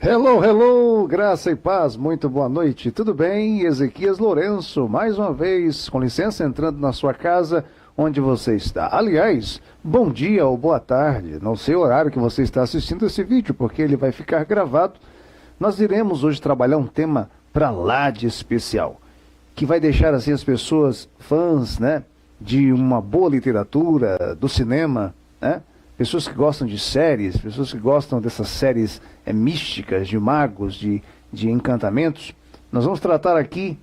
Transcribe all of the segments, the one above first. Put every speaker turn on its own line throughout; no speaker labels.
Hello, hello, graça e paz, muito boa noite, tudo bem? Ezequias Lourenço, mais uma vez, com licença, entrando na sua casa, onde você está. Aliás, bom dia ou boa tarde, não sei o horário que você está assistindo esse vídeo, porque ele vai ficar gravado. Nós iremos hoje trabalhar um tema pra lá de especial, que vai deixar assim as pessoas fãs, né, de uma boa literatura, do cinema, né? Pessoas que gostam de séries, pessoas que gostam dessas séries místicas, de magos, de encantamentos. Nós vamos tratar aqui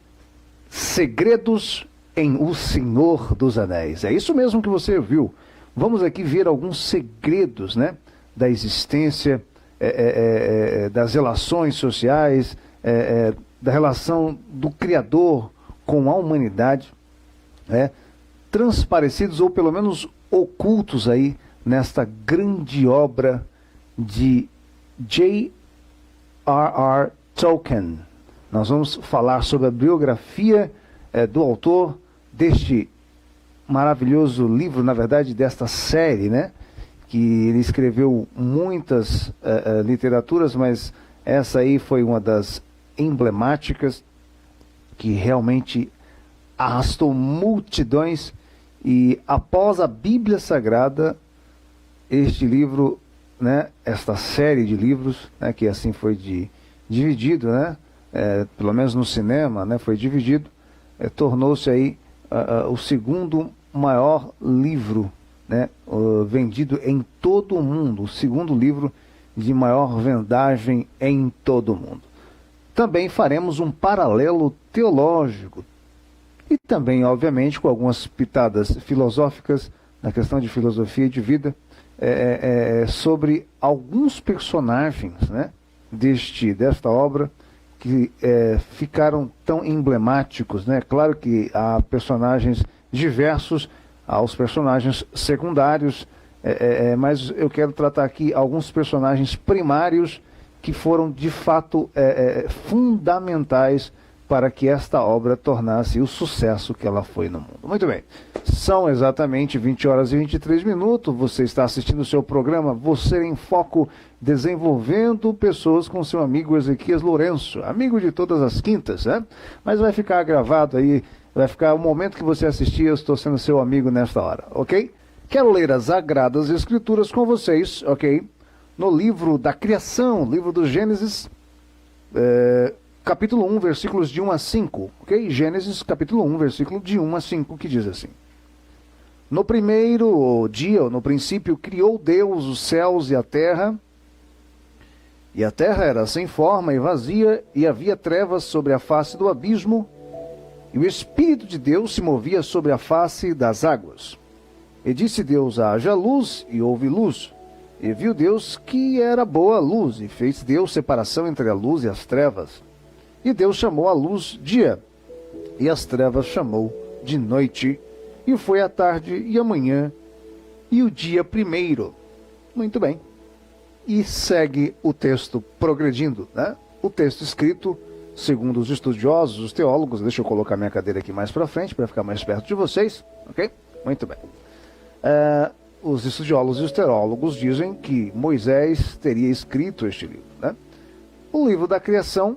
segredos em O Senhor dos Anéis. É isso mesmo que você viu. Vamos aqui ver alguns segredos, né, da existência, das relações sociais, da relação do Criador com a humanidade, transparecidos ou pelo menos ocultos aí nesta grande obra de J.R.R. Tolkien. Nós vamos falar sobre a biografia do autor deste maravilhoso livro, na verdade, desta série, né? Que ele escreveu muitas literaturas, mas essa aí foi uma das emblemáticas que realmente arrastou multidões. E após a Bíblia Sagrada, este livro, né, esta série de livros, né, que assim foi dividido, né, pelo menos no cinema, né, foi dividido, tornou-se aí o segundo maior livro, né, vendido em todo o mundo, o segundo livro de maior vendagem em todo o mundo. Também faremos um paralelo teológico e também, obviamente, com algumas pitadas filosóficas na questão de filosofia e de vida, sobre alguns personagens, né, desta obra que ficaram tão emblemáticos, né? Claro que há personagens diversos, há os personagens secundários, mas eu quero tratar aqui alguns personagens primários que foram de fato fundamentais para que esta obra tornasse o sucesso que ela foi no mundo. Muito bem, são exatamente 20 horas e 23 minutos, você está assistindo o seu programa Você em Foco, desenvolvendo pessoas com seu amigo Ezequias Lourenço, amigo de todas as quintas, né? Mas vai ficar gravado aí, vai ficar o momento que você assistir, eu estou sendo seu amigo nesta hora, ok? Quero ler as Sagradas Escrituras com vocês, ok? No livro da Criação, livro do Gênesis, capítulo 1, versículos de 1 a 5, ok? Gênesis, capítulo 1, versículo de 1 a 5, que diz assim: No primeiro dia, no princípio, criou Deus os céus e a terra era sem forma e vazia, e havia trevas sobre a face do abismo, e o Espírito de Deus se movia sobre a face das águas. E disse Deus: haja luz, e houve luz. E viu Deus que era boa a luz, e fez Deus separação entre a luz e as trevas. E Deus chamou a luz dia, e as trevas chamou de noite, e foi a tarde e a manhã, e o dia primeiro. Muito bem. E segue o texto progredindo, né? O texto escrito, segundo os estudiosos, os teólogos, deixa eu colocar minha cadeira aqui mais para frente, para ficar mais perto de vocês, ok? Muito bem. Os estudiosos e os teólogos dizem que Moisés teria escrito este livro, né? O livro da criação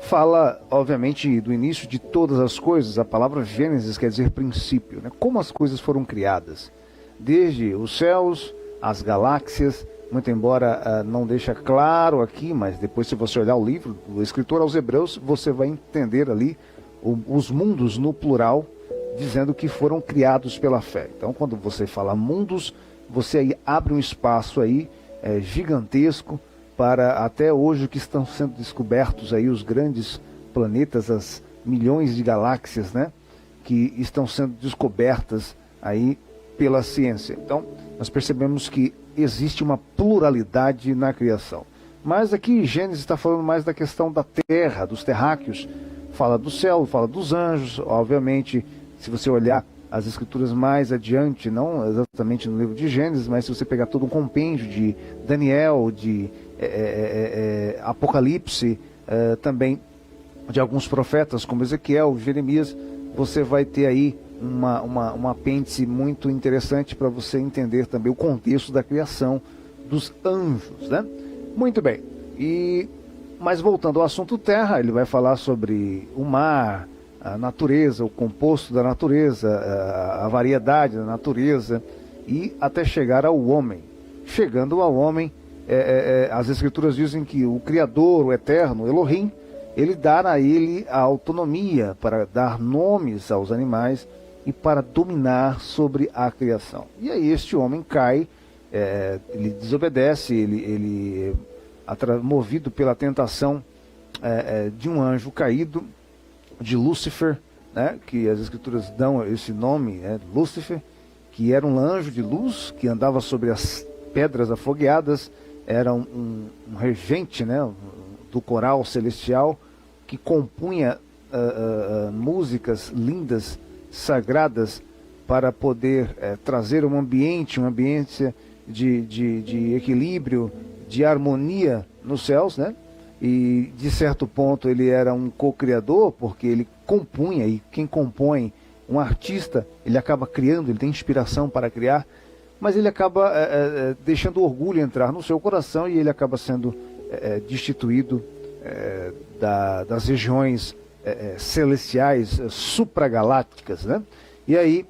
fala, obviamente, do início de todas as coisas. A palavra Gênesis quer dizer princípio, né? Como as coisas foram criadas, desde os céus, as galáxias, muito embora não deixa claro aqui, mas depois, se você olhar o livro do escritor aos Hebreus, você vai entender ali os mundos no plural, dizendo que foram criados pela fé. Então, quando você fala mundos, você aí abre um espaço aí gigantesco para até hoje que estão sendo descobertos aí os grandes planetas, as milhões de galáxias, né, que estão sendo descobertas aí pela ciência. Então, nós percebemos que existe uma pluralidade na criação. Mas aqui Gênesis está falando mais da questão da terra, dos terráqueos, fala do céu, fala dos anjos, obviamente, se você olhar as escrituras mais adiante, não exatamente no livro de Gênesis, mas se você pegar todo um compêndio de Daniel, de Apocalipse, também de alguns profetas como Ezequiel, Jeremias, você vai ter aí um apêndice muito interessante para você entender também o contexto da criação dos anjos, né? Muito bem. E Mas voltando ao assunto terra, ele vai falar sobre o mar, a natureza, o composto da natureza, a variedade da natureza, e até chegar ao homem. Chegando ao homem, as escrituras dizem que o Criador, o Eterno, Elohim, ele dá a ele a autonomia para dar nomes aos animais e para dominar sobre a criação. E aí este homem cai, ele desobedece, ele movido pela tentação de um anjo caído, de Lúcifer, né, que as escrituras dão esse nome, Lúcifer, que era um anjo de luz, que andava sobre as pedras afogueadas, era um regente, né, do coral celestial, que compunha músicas lindas, sagradas, para poder trazer um ambiente de equilíbrio, de harmonia nos céus, né? E de certo ponto ele era um co-criador, porque ele compunha, e quem compõe, um artista, ele acaba criando, ele tem inspiração para criar, mas ele acaba deixando o orgulho entrar no seu coração e ele acaba sendo destituído das regiões celestiais, supragalácticas, né? E aí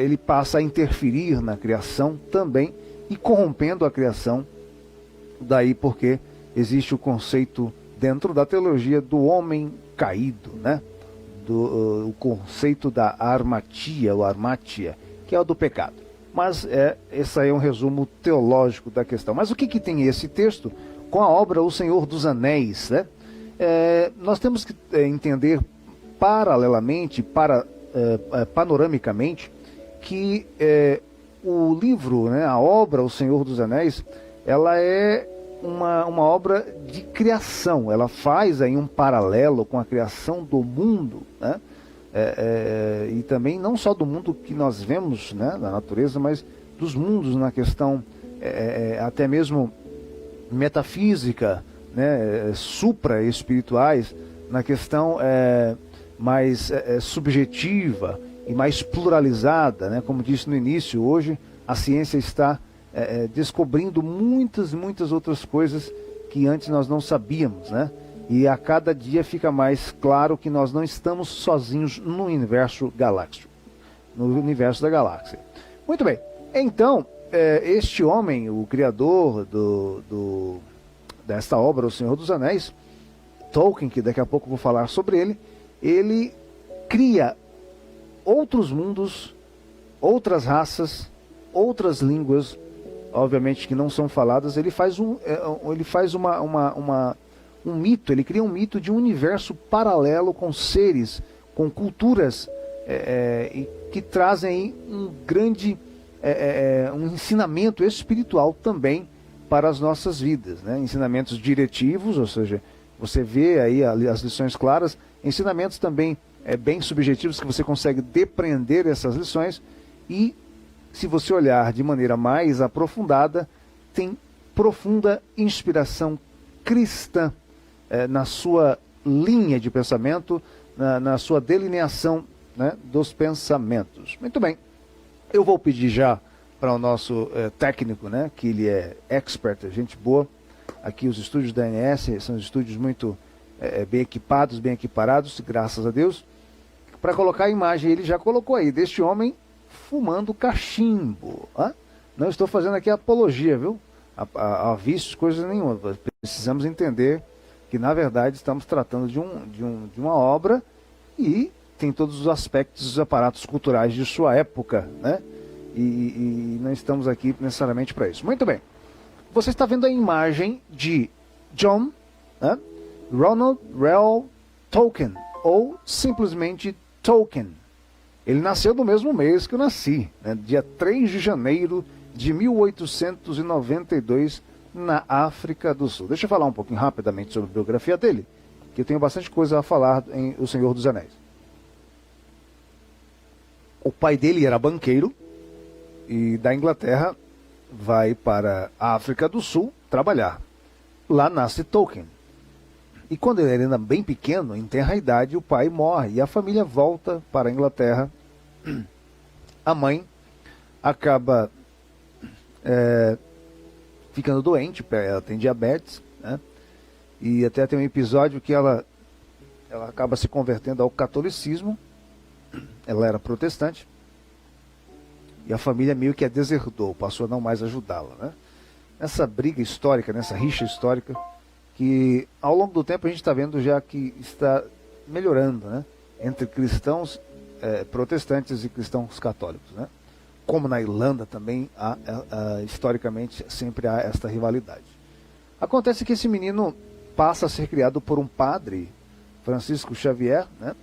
ele passa a interferir na criação também e corrompendo a criação. Daí porque existe o conceito dentro da teologia do homem caído, né? O conceito da armatia, ou armatia, que é o do pecado. Mas esse aí é um resumo teológico da questão. Mas o que tem esse texto com a obra O Senhor dos Anéis, né? Nós temos que entender paralelamente, panoramicamente, que o livro, né, a obra O Senhor dos Anéis, ela é uma obra de criação. Ela faz aí um paralelo com a criação do mundo, né? E também não só do mundo que nós vemos, né, na natureza, mas dos mundos na questão até mesmo metafísica, né, supra-espirituais, na questão mais subjetiva e mais pluralizada, né? Como disse no início, hoje a ciência está descobrindo muitas outras coisas que antes nós não sabíamos, né? E a cada dia fica mais claro que nós não estamos sozinhos no universo galáctico, no universo da galáxia. Muito bem, então, este homem, o criador desta obra, O Senhor dos Anéis, Tolkien, que daqui a pouco eu vou falar sobre ele cria outros mundos, outras raças, outras línguas, obviamente que não são faladas. Ele faz um mito, ele cria um mito de um universo paralelo com seres, com culturas que trazem um grande um ensinamento espiritual também para as nossas vidas, né? Ensinamentos diretivos, ou seja, você vê aí as lições claras, ensinamentos também bem subjetivos, que você consegue depreender essas lições, e se você olhar de maneira mais aprofundada, tem profunda inspiração cristã na sua linha de pensamento, na sua delineação, né, dos pensamentos. Muito bem, eu vou pedir já para o nosso técnico, né, que ele é expert, gente boa. Aqui os estúdios da ANS são estúdios muito bem equipados, bem equiparados, graças a Deus. Para colocar a imagem, ele já colocou aí, deste homem fumando cachimbo. Não estou fazendo aqui apologia, viu? A vícios, coisas nenhuma. Precisamos entender que, na verdade, estamos tratando de uma obra e tem todos os aspectos dos aparatos culturais de sua época, né? E não estamos aqui necessariamente para isso. Muito bem. Você está vendo a imagem de John, né? Ronald Reuel Tolkien, ou simplesmente Tolkien. Ele nasceu no mesmo mês que eu nasci, né? Dia 3 de janeiro de 1892, na África do Sul. Deixa eu falar um pouquinho rapidamente sobre a biografia dele, que eu tenho bastante coisa a falar em O Senhor dos Anéis. O pai dele era banqueiro, e da Inglaterra vai para a África do Sul trabalhar. Lá nasce Tolkien. E quando ele era ainda bem pequeno, em tenra idade, o pai morre e a família volta para a Inglaterra. A mãe acaba ficando doente, ela tem diabetes, né? e até tem um episódio que ela acaba se convertendo ao catolicismo. Ela era protestante, e a família meio que a deserdou, passou a não mais ajudá-la, né? Nessa briga histórica, nessa rixa histórica, que ao longo do tempo a gente está vendo já que está melhorando, né? Entre cristãos protestantes e cristãos católicos, né? Como na Irlanda também, historicamente, sempre há esta rivalidade. Acontece que esse menino passa a ser criado por um padre, Francisco Xavier, né?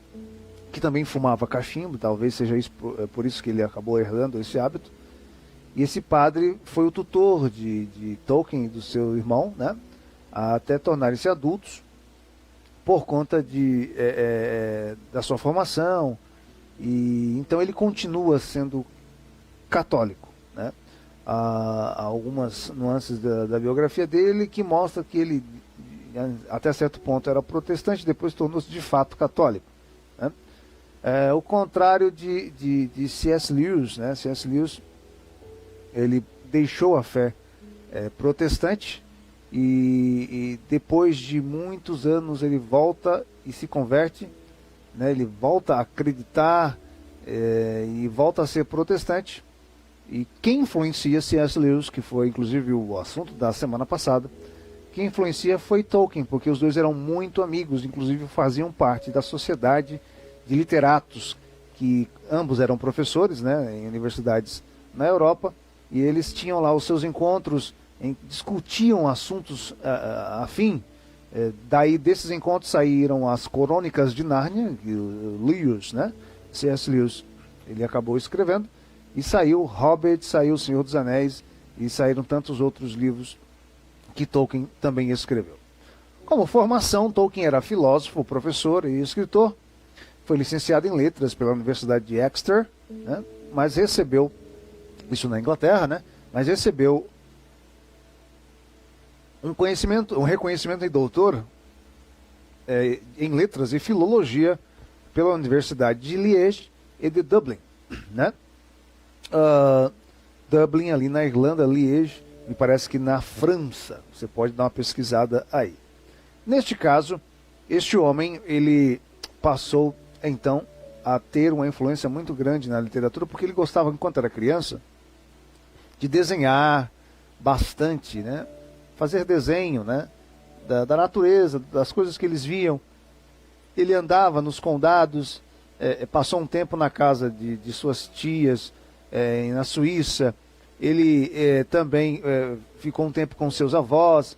Que também fumava cachimbo, talvez seja isso, por isso que ele acabou herdando esse hábito. E esse padre foi o tutor de Tolkien e do seu irmão, né? Até tornarem-se adultos, por conta da sua formação. E então ele continua sendo católico, né? Há algumas nuances da biografia dele que mostra que ele, até certo ponto, era protestante, depois tornou-se de fato católico, né? O contrário de C.S. Lewis, né? C.S. Lewis, ele deixou a fé protestante e depois de muitos anos ele volta e se converte, né? Ele volta a acreditar e volta a ser protestante. E quem influencia C.S. Lewis, que foi inclusive o assunto da semana passada, quem influencia foi Tolkien, porque os dois eram muito amigos, inclusive faziam parte da sociedade de literatos, que ambos eram professores, né, em universidades na Europa, e eles tinham lá os seus encontros, discutiam assuntos afim. Daí desses encontros saíram as Crônicas de Nárnia, que o Lewis, né, C.S. Lewis, ele acabou escrevendo, e saiu Hobbit, saiu O Senhor dos Anéis, e saíram tantos outros livros que Tolkien também escreveu. Como formação, Tolkien era filósofo, professor e escritor. Foi licenciado em letras pela Universidade de Exeter, né? Mas recebeu, isso na Inglaterra, né? Mas recebeu um reconhecimento de doutor em letras e filologia pela Universidade de Liège e de Dublin, né? Dublin, ali na Irlanda, Liège, me parece que na França. Você pode dar uma pesquisada aí. Neste caso, este homem, ele passou então a ter uma influência muito grande na literatura, porque ele gostava, enquanto era criança, de desenhar bastante, né? Fazer desenho, né? Da natureza, das coisas que eles viam. Ele andava nos condados, passou um tempo na casa de suas tias, na Suíça. Ele também ficou um tempo com seus avós,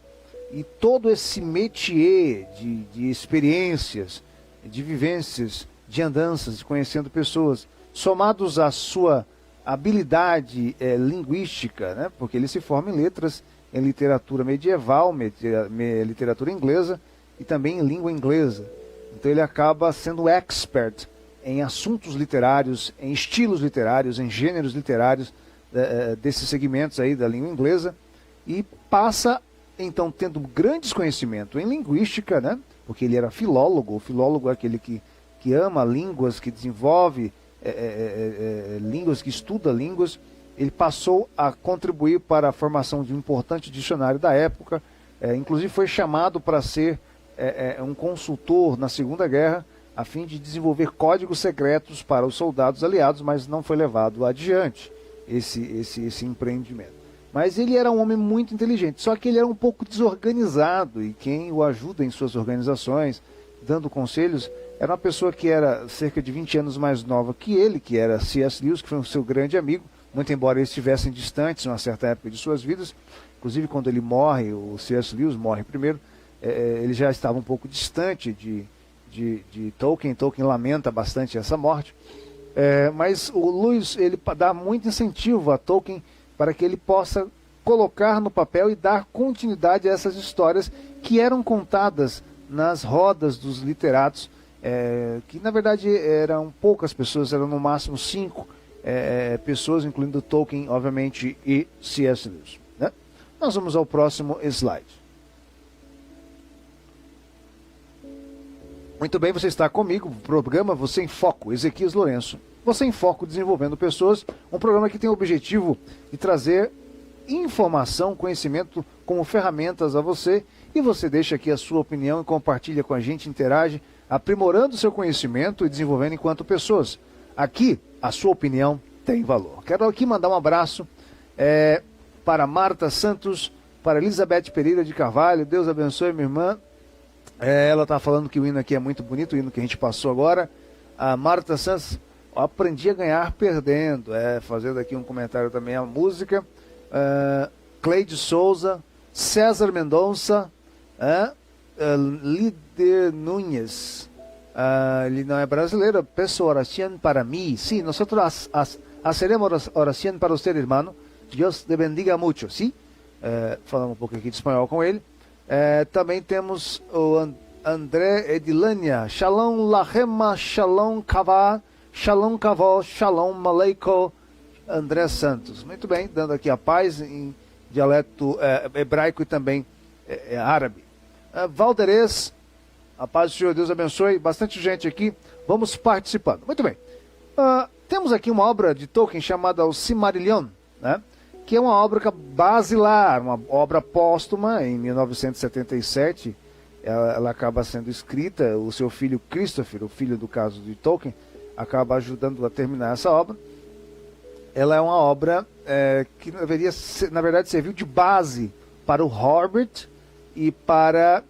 e todo esse métier de experiências, de vivências, de andanças, de conhecendo pessoas, somados à sua habilidade linguística, né? Porque ele se forma em letras, em literatura medieval, literatura inglesa e também em língua inglesa. Então ele acaba sendo expert em assuntos literários, em estilos literários, em gêneros literários desses segmentos aí da língua inglesa, e passa então tendo grandes conhecimentos em linguística, né? Porque ele era filólogo. O filólogo é aquele que ama línguas, que desenvolve línguas, que estuda línguas. Ele passou a contribuir para a formação de um importante dicionário da época, inclusive foi chamado para ser um consultor na Segunda Guerra, a fim de desenvolver códigos secretos para os soldados aliados, mas não foi levado adiante esse empreendimento. Mas ele era um homem muito inteligente, só que ele era um pouco desorganizado, e quem o ajuda em suas organizações, dando conselhos, era uma pessoa que era cerca de 20 anos mais nova que ele, que era C.S. Lewis, que foi um seu grande amigo, muito embora eles estivessem distantes em uma certa época de suas vidas. Inclusive quando ele morre, o C.S. Lewis morre primeiro, ele já estava um pouco distante de Tolkien. Tolkien lamenta bastante essa morte, mas o Lewis, ele dá muito incentivo a Tolkien para que ele possa colocar no papel e dar continuidade a essas histórias que eram contadas nas rodas dos literatos, que na verdade eram poucas pessoas, eram no máximo 5 pessoas, incluindo Tolkien, obviamente, e C.S. Lewis, né? Nós vamos ao próximo slide. Muito bem, você está comigo, programa Você em Foco, Ezequias Lourenço. Você em Foco, desenvolvendo pessoas, um programa que tem o objetivo de trazer informação, conhecimento como ferramentas a você, e você deixa aqui a sua opinião e compartilha com a gente, interage, aprimorando o seu conhecimento e desenvolvendo enquanto pessoas. Aqui, a sua opinião tem valor. Quero aqui mandar um abraço para Marta Santos, para Elizabeth Pereira de Carvalho. Deus abençoe, minha irmã. Ela está falando que o hino aqui é muito bonito, o hino que a gente passou agora. A Marta Santos, aprendi a ganhar perdendo. Fazendo aqui um comentário também a música. Cleide Souza, César Mendonça, Líder Núñez. Ele não é brasileiro. Peço oração para mim. Sim, nós haremos oração para você, irmão. Deus te bendiga muito, sim? Falando um pouco aqui de espanhol com ele. Também temos o André Edilânia. Shalom Lahema, Shalom Kavá, Shalom Kavó, Shalom Maleiko. André Santos. Muito bem, dando aqui a paz em dialeto hebraico e também árabe. Valderez, a paz do Senhor, Deus abençoe. Bastante gente aqui, vamos participando. Muito bem. Temos aqui uma obra de Tolkien chamada O Silmarillion, né? Que é uma obra basilar, uma obra póstuma, em 1977. Ela acaba sendo escrita, o seu filho Christopher, o filho do caso de Tolkien, acaba ajudando a terminar essa obra. Ela é uma obra que deveria, na verdade, serviu de base para o Hobbit e para,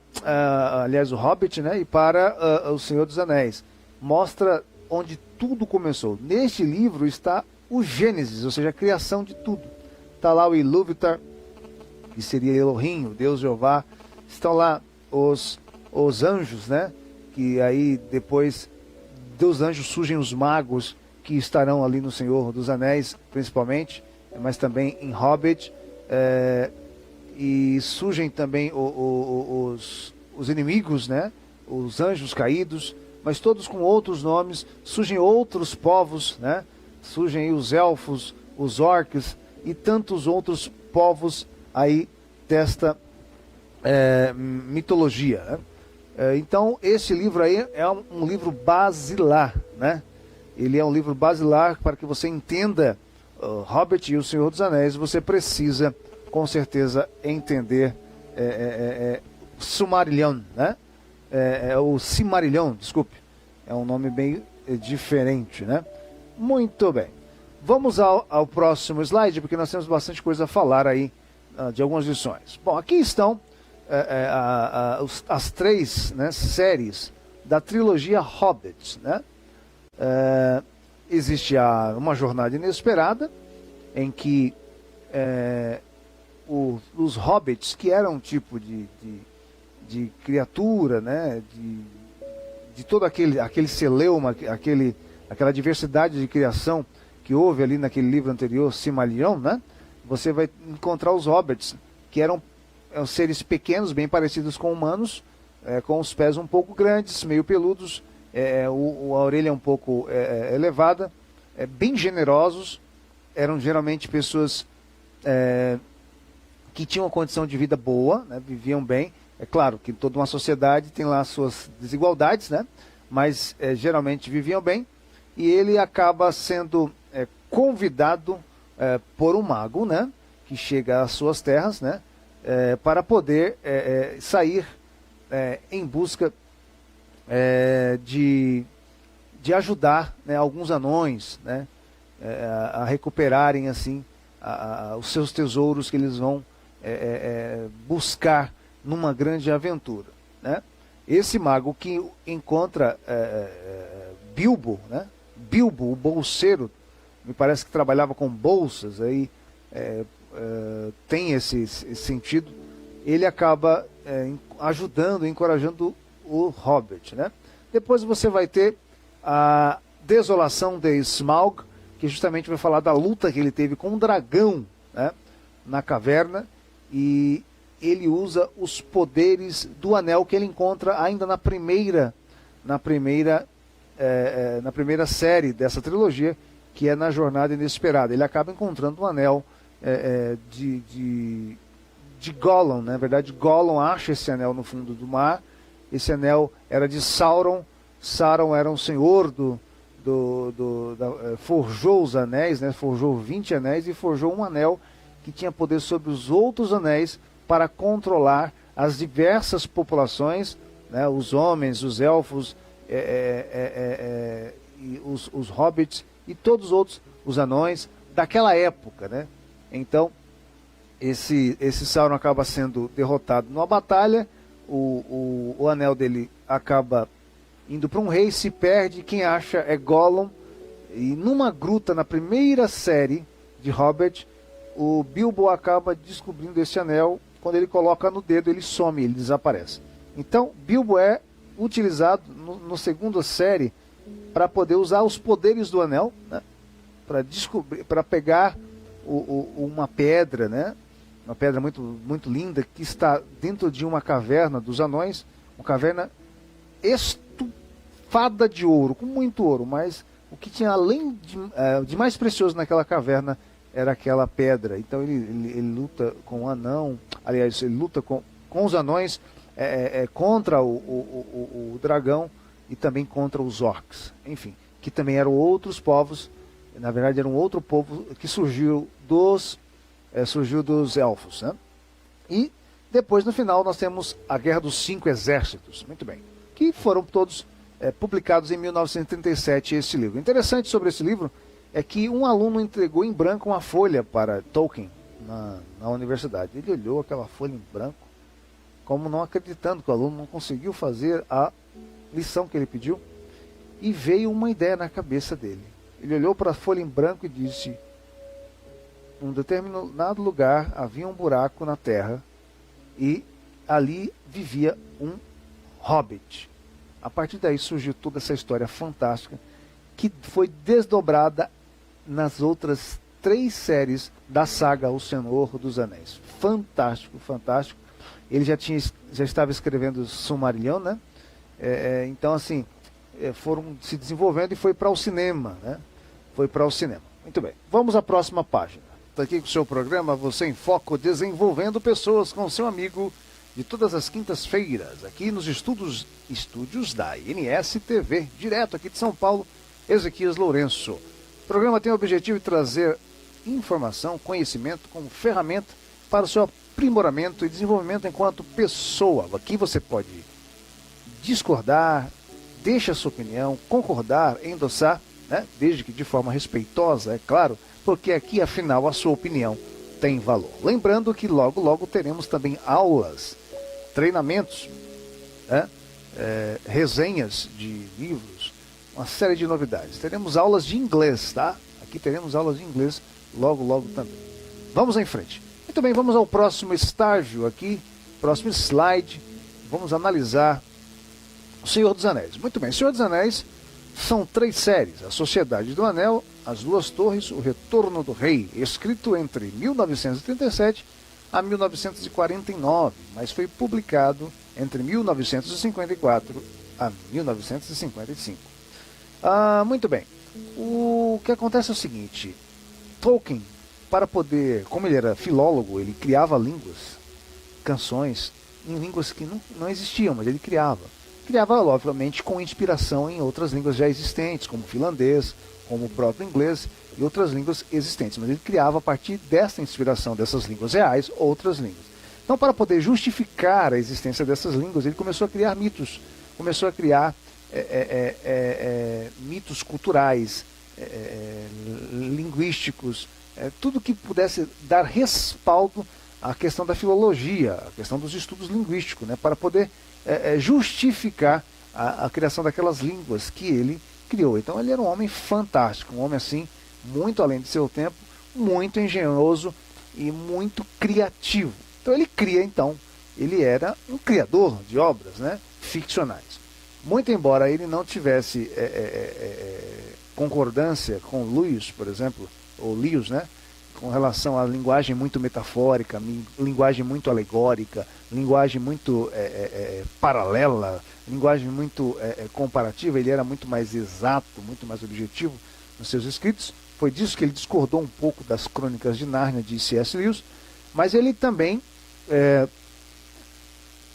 aliás, o Hobbit, né, e para o Senhor dos Anéis. Mostra onde tudo começou. Neste livro está o Gênesis, ou seja, a criação de tudo. Está lá o Ilúvatar, que seria Elohim, o Deus Jeová. Estão lá os anjos, né, que aí depois dos anjos surgem os magos, que estarão ali no Senhor dos Anéis, principalmente, mas também em Hobbit, e surgem também os inimigos, né? Os anjos caídos, mas todos com outros nomes. Surgem outros povos, né? Surgem os elfos, os orcs e tantos outros povos aí desta mitologia, né? Então, esse livro aí é um livro basilar, né? Ele é um livro basilar para que você entenda Hobbit e o Senhor dos Anéis. Você precisa, com certeza, entender Silmarillion, né? O Silmarillion, desculpe. É um nome bem diferente, né? Muito bem. Vamos ao próximo slide, porque nós temos bastante coisa a falar aí de algumas lições. Bom, aqui estão as três, né, séries da trilogia Hobbit, né? Existe uma jornada inesperada em que os hobbits, que eram um tipo de criatura, né, de todo aquele celeuma, aquela diversidade de criação que houve ali naquele livro anterior, Silmarillion, né? Você vai encontrar os hobbits, que eram seres pequenos, bem parecidos com humanos, com os pés um pouco grandes, meio peludos, a orelha um pouco elevada, bem generosos. Eram geralmente pessoas que tinham uma condição de vida boa, né, viviam bem. É claro que toda uma sociedade tem lá suas desigualdades, né, mas geralmente viviam bem. E ele acaba sendo convidado por um mago, né, que chega às suas terras, né, para poder sair em busca de ajudar, né, alguns anões, né, a recuperarem assim os seus tesouros que eles vão buscar numa grande aventura, né? Esse mago que encontra Bilbo, né? Bilbo, o bolseiro, me parece que trabalhava com bolsas, aí tem esse sentido. Ele acaba ajudando, encorajando o Hobbit, né? Depois você vai ter a Desolação de Smaug, que justamente vai falar da luta que ele teve com um dragão, né, na caverna, e ele usa os poderes do anel que ele encontra ainda na primeira série dessa trilogia, que é na Jornada Inesperada. Ele acaba encontrando um anel de Gollum, né? Na verdade, Gollum acha esse anel no fundo do mar. Esse anel era de Sauron. Sauron era um senhor forjou os anéis, né? Forjou 20 anéis e forjou um anel que tinha poder sobre os outros anéis para controlar as diversas populações, né, os homens, os elfos, e os hobbits e todos os outros, os anões, daquela época, né? Então, esse Sauron acaba sendo derrotado numa batalha, o anel dele acaba indo para um rei, se perde, quem acha é Gollum, e numa gruta na primeira série de Hobbit, o Bilbo acaba descobrindo esse anel, quando ele coloca no dedo ele some, ele desaparece. Então, Bilbo é utilizado no segunda série para poder usar os poderes do anel, né? Para pegar uma pedra, né? Uma pedra muito, muito linda que está dentro de uma caverna dos anões, uma caverna estufada de ouro, com muito ouro, mas o que tinha além de mais precioso naquela caverna era aquela pedra. Então ele luta com o anão, aliás, ele luta com os anões, contra o dragão e também contra os orcs, enfim, que também eram outros povos, na verdade era um outro povo que surgiu dos elfos, né? E depois no final nós temos a Guerra dos Cinco Exércitos, muito bem, que foram todos publicados em 1937 esse livro. Interessante sobre esse livro é que um aluno entregou em branco uma folha para Tolkien na universidade. Ele olhou aquela folha em branco, como não acreditando que o aluno não conseguiu fazer a lição que ele pediu, e veio uma ideia na cabeça dele. Ele olhou para a folha em branco e disse: num determinado lugar havia um buraco na terra e ali vivia um hobbit. A partir daí surgiu toda essa história fantástica que foi desdobrada nas outras 3 séries da saga O Senhor dos Anéis. Fantástico, fantástico. Ele já estava escrevendo Silmarillion, né? Então, assim, foram se desenvolvendo e foi para o cinema, né? Foi para o cinema. Muito bem. Vamos à próxima página. Está aqui com o seu programa Você em Foco, desenvolvendo pessoas, com seu amigo de todas as quintas-feiras, aqui nos estúdios da INS TV, direto aqui de São Paulo, Ezequias Lourenço. O programa tem o objetivo de trazer informação, conhecimento como ferramenta para o seu aprimoramento e desenvolvimento enquanto pessoa. Aqui você pode discordar, deixa a sua opinião, concordar, endossar, né? Desde que de forma respeitosa, é claro, porque aqui, afinal, a sua opinião tem valor. Lembrando que logo, logo teremos também aulas, treinamentos, né? Resenhas de livros, uma série de novidades. Teremos aulas de inglês, tá? Aqui teremos aulas de inglês logo, logo também. Vamos em frente. Muito bem, vamos ao próximo estágio aqui, próximo slide. Vamos analisar O Senhor dos Anéis. Muito bem, O Senhor dos Anéis são 3 séries: A Sociedade do Anel, As Duas Torres, O Retorno do Rei, escrito entre 1937 a 1949, mas foi publicado entre 1954 a 1955. Muito bem. O que acontece é o seguinte: Tolkien, para poder, como ele era filólogo, ele criava línguas, canções em línguas que não existiam, mas ele criava. Criava, obviamente, com inspiração em outras línguas já existentes, como o finlandês, como o próprio inglês e outras línguas existentes. Mas ele criava, a partir dessa inspiração dessas línguas reais, outras línguas. Então, para poder justificar a existência dessas línguas, ele começou a criar mitos. Começou a criar mitos culturais, linguísticos, tudo que pudesse dar respaldo à questão da filologia, à questão dos estudos linguísticos, né, para poder justificar a criação daquelas línguas que ele criou. Então ele era um homem fantástico, um homem assim, muito além de seu tempo, muito engenhoso e muito criativo. Então ele era um criador de obras, né, ficcionais. Muito embora ele não tivesse concordância com Lewis, por exemplo, ou Lewis, né, com relação à linguagem muito metafórica, linguagem muito alegórica, linguagem muito paralela, linguagem muito comparativa, ele era muito mais exato, muito mais objetivo nos seus escritos. Foi disso que ele discordou um pouco das Crônicas de Nárnia de C.S. Lewis, mas ele também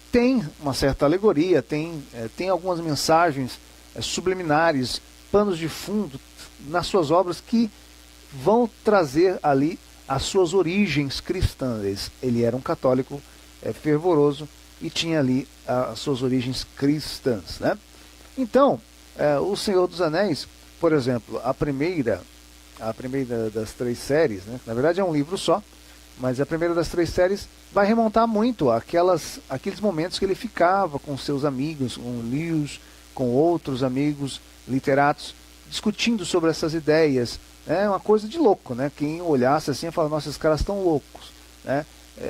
tem uma certa alegoria, tem algumas mensagens subliminares, panos de fundo nas suas obras que vão trazer ali as suas origens cristãs. Ele era um católico fervoroso e tinha ali as suas origens cristãs, né? Então, o Senhor dos Anéis, por exemplo, a primeira das 3 séries, né? Na verdade é um livro só, mas a primeira das 3 séries vai remontar muito aqueles momentos que ele ficava com seus amigos, com Lewis, com outros amigos literatos, discutindo sobre essas ideias. É uma coisa de louco, né? Quem olhasse assim e fala, nossa, esses caras estão loucos, né?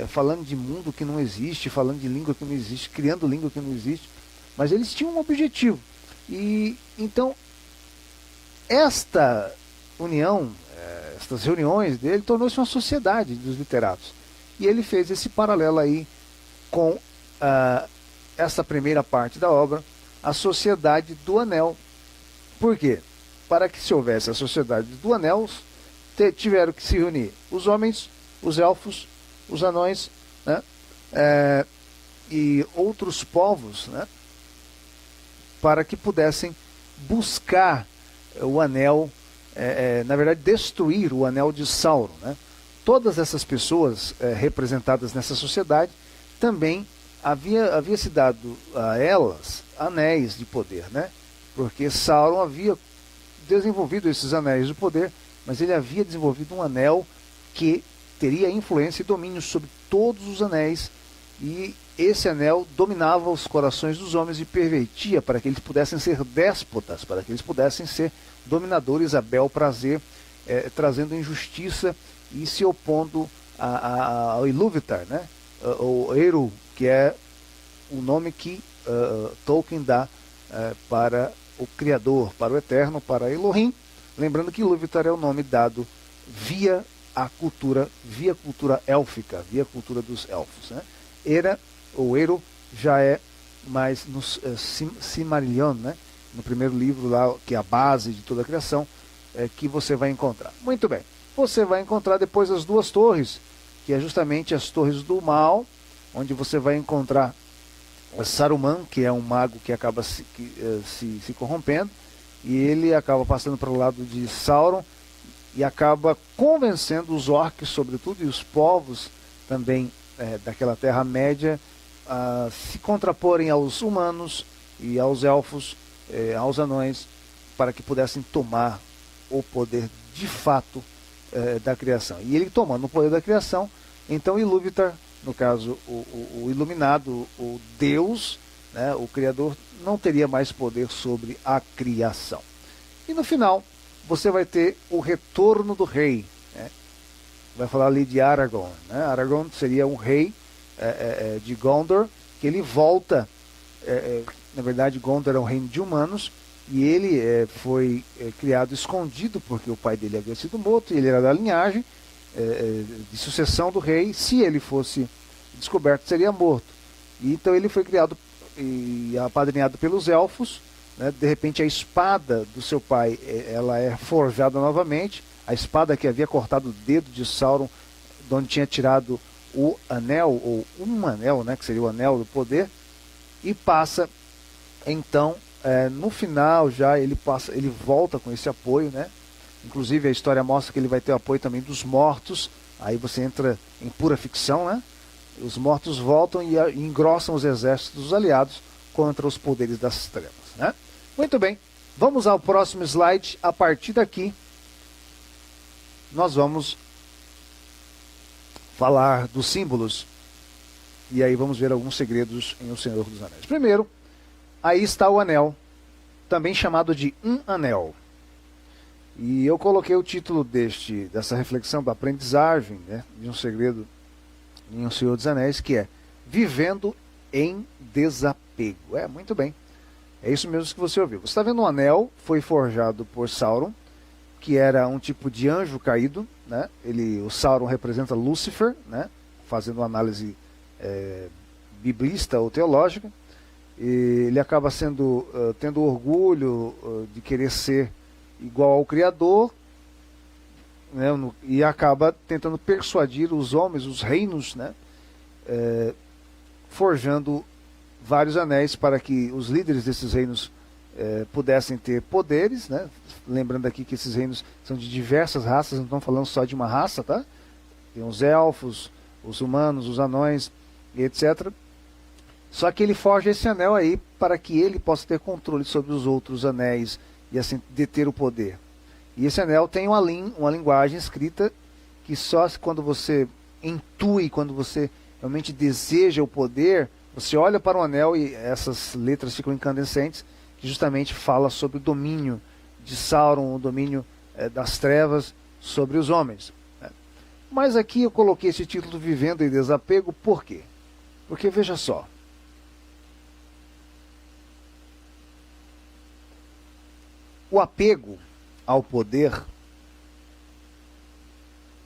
Falando de mundo que não existe, falando de língua que não existe, criando língua que não existe. Mas eles tinham um objetivo. E então, esta união, estas reuniões dele, tornou-se uma sociedade dos literatos. E ele fez esse paralelo aí com essa primeira parte da obra, a Sociedade do Anel. Por quê? Para que se houvesse a Sociedade do Anel, tiveram que se reunir os homens, os elfos, os anões, né? E outros povos, né? Para que pudessem buscar o anel, na verdade destruir o anel de Sauron, né? Todas essas pessoas representadas nessa sociedade também havia se dado a elas anéis de poder, né? Porque Sauron havia desenvolvido esses anéis de poder, mas ele havia desenvolvido um anel que teria influência e domínio sobre todos os anéis, e esse anel dominava os corações dos homens e pervertia para que eles pudessem ser déspotas, para que eles pudessem ser dominadores a bel prazer, trazendo injustiça e se opondo ao Ilúvatar, né? O Eru, que é o nome que Tolkien dá para o Criador, para o Eterno, para Elohim, lembrando que Ilúvatar é o nome dado via cultura élfica, via a cultura dos elfos, né? O Eru já é mais no Silmarillion, né? No primeiro livro lá, que é a base de toda a criação, que você vai encontrar. Muito bem, você vai encontrar depois as 2 torres, que é justamente as torres do mal, onde você vai encontrar Saruman, que é um mago que acaba se corrompendo, e ele acaba passando para o lado de Sauron e acaba convencendo os orcs, sobretudo, e os povos também daquela Terra-média a se contraporem aos humanos e aos elfos, aos anões, para que pudessem tomar o poder de fato da criação. E ele tomando o poder da criação, então Ilúvatar, no caso o iluminado, o Deus, né, o Criador, não teria mais poder sobre a criação. E no final você vai ter o retorno do rei, né? Vai falar ali de Aragorn, né? Aragorn seria um rei de Gondor, que ele volta, na verdade Gondor é um reino de humanos, e ele foi criado escondido, porque o pai dele havia sido morto, e ele era da linhagem de sucessão do rei. Se ele fosse descoberto, seria morto. E então ele foi criado e apadrinhado pelos elfos, né? De repente a espada do seu pai ela é forjada novamente, a espada que havia cortado o dedo de Sauron, de onde tinha tirado o anel, ou um anel, né, que seria o anel do poder, e passa então no final já ele volta com esse apoio, né? Inclusive a história mostra que ele vai ter o apoio também dos mortos. Aí você entra em pura ficção, né? Os mortos voltam e engrossam os exércitos dos aliados contra os poderes das trevas, né? Muito bem, vamos ao próximo slide. A partir daqui nós vamos falar dos símbolos, e aí vamos ver alguns segredos em O Senhor dos Anéis. Primeiro, aí está o anel, também chamado de um anel. E eu coloquei o título dessa reflexão da aprendizagem, né, de um segredo em O Senhor dos Anéis, que é Vivendo em Desapego. Muito bem. É isso mesmo que você ouviu. Você está vendo um anel, foi forjado por Sauron, que era um tipo de anjo caído, né? O Sauron representa Lúcifer, né? Fazendo uma análise biblista ou teológica. E ele acaba tendo orgulho de querer ser igual ao Criador, né? E acaba tentando persuadir os homens, os reinos, né? Forjando vários anéis para que os líderes desses reinos pudessem ter poderes, né? Lembrando aqui que esses reinos são de diversas raças, não estamos falando só de uma raça, tá? Tem os elfos, os humanos, os anões, etc. Só que ele forja esse anel aí para que ele possa ter controle sobre os outros anéis e assim deter o poder. E esse anel tem uma linguagem escrita que só quando você intui, quando você realmente deseja o poder, você olha para o anel e essas letras ficam incandescentes, que justamente fala sobre o domínio de Sauron, o domínio das trevas sobre os homens. Mas aqui eu coloquei esse título Vivendo em Desapego, por quê? Porque veja só, o apego ao poder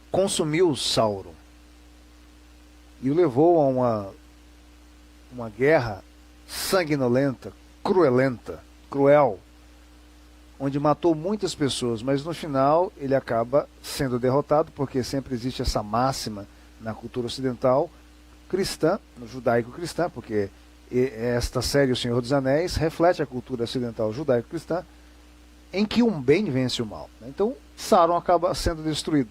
consumiu Sauron e o levou a uma guerra sanguinolenta, cruel, onde matou muitas pessoas, mas no final ele acaba sendo derrotado, porque sempre existe essa máxima na cultura ocidental cristã, no judaico-cristã, porque esta série O Senhor dos Anéis reflete a cultura ocidental judaico-cristã, em que um bem vence o mal. Então Sauron acaba sendo destruído.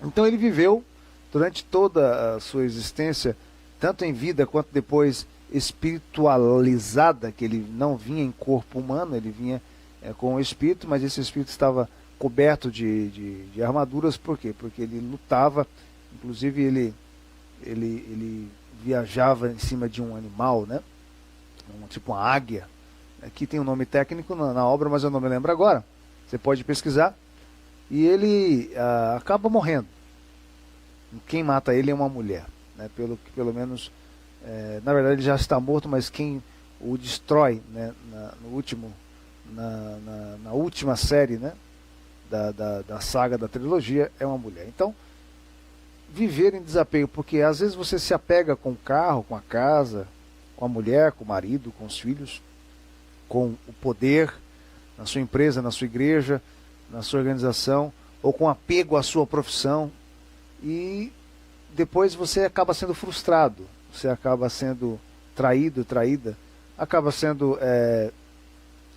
Então ele viveu durante toda a sua existência, tanto em vida quanto depois espiritualizada, que ele não vinha em corpo humano, ele vinha com o espírito, mas esse espírito estava coberto de armaduras. Por quê? Porque ele lutava, inclusive ele viajava em cima de um animal, né? Tipo uma águia. Aqui tem um nome técnico na obra, mas eu não me lembro agora. Você pode pesquisar. E ele acaba morrendo. Quem mata ele é uma mulher, né? Pelo menos, na verdade ele já está morto, mas quem o destrói, né? Na última série, né? da saga da trilogia é uma mulher. Então, viver em desapego, porque às vezes você se apega com o carro, com a casa, com a mulher, com o marido, com os filhos, com o poder, na sua empresa, na sua igreja, na sua organização, ou com apego à sua profissão, e depois você acaba sendo frustrado, você acaba sendo traído, traída, acaba sendo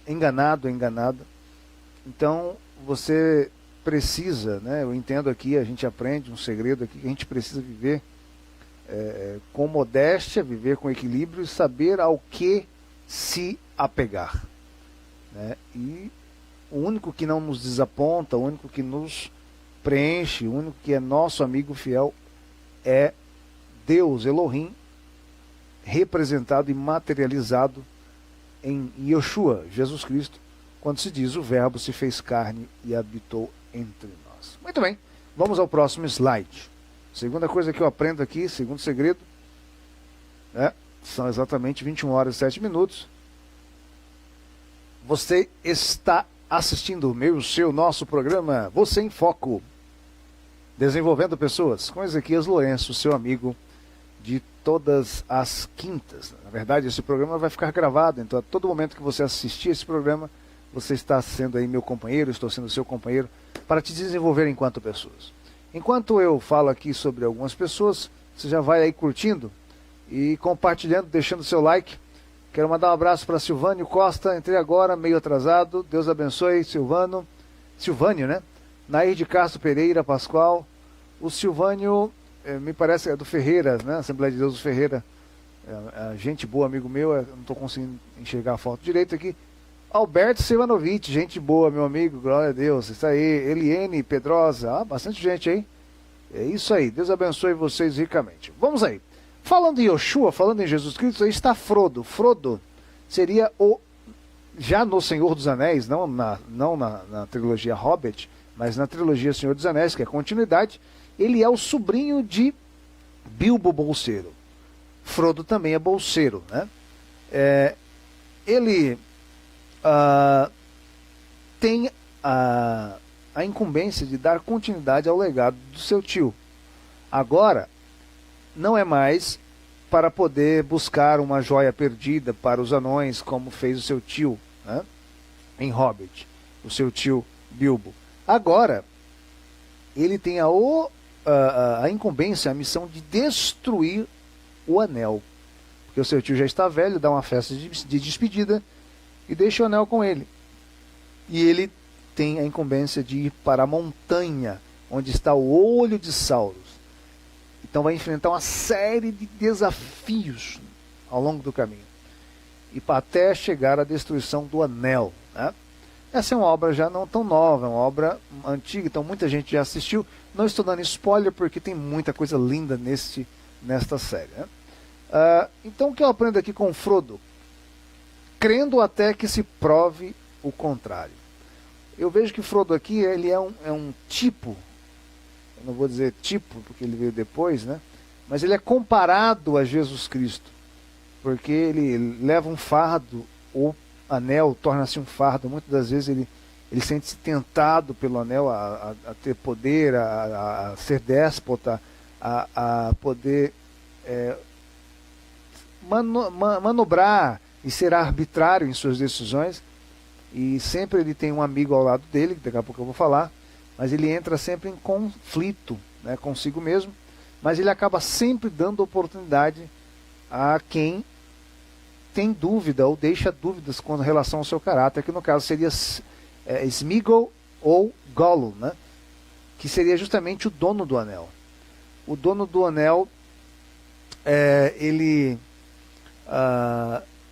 enganado, enganada. Então você precisa, né, eu entendo aqui, a gente aprende um segredo aqui, que a gente precisa viver com modéstia, viver com equilíbrio e saber ao que se apegar, né? E o único que não nos desaponta, o único que nos preenche, o único que é nosso amigo fiel é Deus, Elohim, representado e materializado em Yeshua, Jesus Cristo, quando se diz o verbo se fez carne e habitou entre nós. Muito bem, vamos ao próximo slide. Segunda coisa que eu aprendo aqui, segundo segredo, são exatamente 21 horas e 7 minutos. Você está assistindo o meu, seu, nosso programa Você em Foco, desenvolvendo pessoas, com Ezequias Lourenço, seu amigo de todas as quintas. Na verdade, esse programa vai ficar gravado, então a todo momento que você assistir esse programa, você está sendo aí meu companheiro, estou sendo seu companheiro, para te desenvolver enquanto pessoas. Enquanto eu falo aqui sobre algumas pessoas, você já vai aí curtindo e compartilhando, deixando seu like. Quero mandar um abraço para Silvânio Costa, entrei agora, meio atrasado, Deus abençoe, Silvânio, né? Nair de Castro Pereira Pascoal, o Silvânio, me parece é do Ferreira, né? Assembleia de Deus do Ferreira, gente boa, amigo meu, não estou conseguindo enxergar a foto direito aqui. Alberto Silvanovic, gente boa, meu amigo, glória a Deus, isso aí. Eliene Pedrosa, bastante gente aí. É isso aí, Deus abençoe vocês ricamente. Vamos aí. Falando em Yoshua, falando em Jesus Cristo, aí está Frodo. Frodo seria já no Senhor dos Anéis, não na trilogia Hobbit, mas na trilogia Senhor dos Anéis, que é a continuidade, ele é o sobrinho de Bilbo Bolseiro. Frodo também é bolseiro, né? Ele tem a incumbência de dar continuidade ao legado do seu tio. Agora, não é mais para poder buscar uma joia perdida para os anões, como fez o seu tio, né, em Hobbit, o seu tio Bilbo. Agora, ele tem a incumbência, a missão de destruir o anel. Porque o seu tio já está velho, dá uma festa de despedida e deixa o anel com ele. E ele tem a incumbência de ir para a montanha, onde está o olho de Sauron. Então vai enfrentar uma série de desafios ao longo do caminho, e até chegar à destruição do anel, né? Essa é uma obra já não tão nova, é uma obra antiga, então muita gente já assistiu. Não estou dando spoiler porque tem muita coisa linda nesta série, né? Então o que eu aprendo aqui com Frodo? Crendo até que se prove o contrário. Eu vejo que Frodo aqui ele é um tipo, eu não vou dizer tipo porque ele veio depois, né? Mas ele é comparado a Jesus Cristo, porque ele leva um fardo, o anel torna-se um fardo. Muitas das vezes ele sente-se tentado pelo anel a ter poder, a ser déspota, a poder manobrar e ser arbitrário em suas decisões. E sempre ele tem um amigo ao lado dele, que daqui a pouco eu vou falar, mas ele entra sempre em conflito, né, consigo mesmo, mas ele acaba sempre dando oportunidade a quem tem dúvida ou deixa dúvidas com relação ao seu caráter, que no caso seria Sméagol ou Gollum, né? Que seria justamente o dono do anel. O dono do anel,